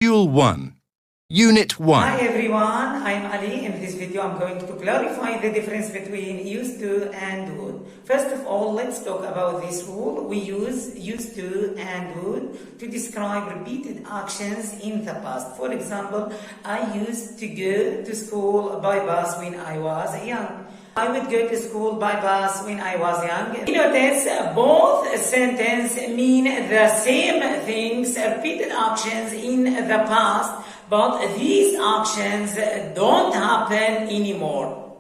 Module 1, Unit 1. Hi everyone, I'm Ali. In this video I'm going to clarify the difference between used to and would. First of all, let's talk about this rule. We use used to and would to describe repeated actions in the past. For example, I used to go to school by bus when I was young. I would go to school by bus when I was young. Notice both sentences mean the same things, repeated actions in the past, but these actions don't happen anymore.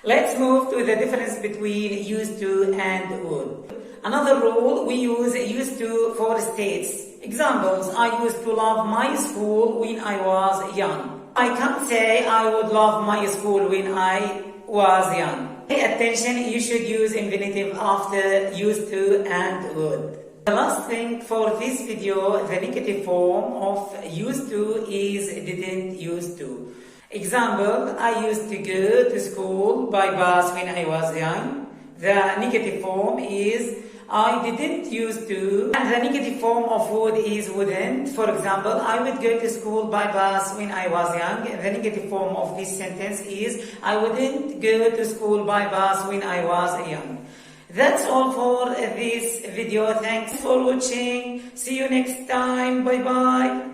Let's move to the difference between used to and would. Another rule, we use used to for states. Examples, I used to love my school when I was young. I can't say I would love my school when I was young. Pay attention, you should use infinitive after used to and would. The last thing for this video, the negative form of used to is didn't used to. Example, I used to go to school by bus when I was young. The negative form is I didn't used to, and the negative form of would is wouldn't. For example, I would go to school by bus when I was young. The negative form of this sentence is I wouldn't go to school by bus when I was young. That's all for this video. Thanks for watching. See you next time. Bye bye.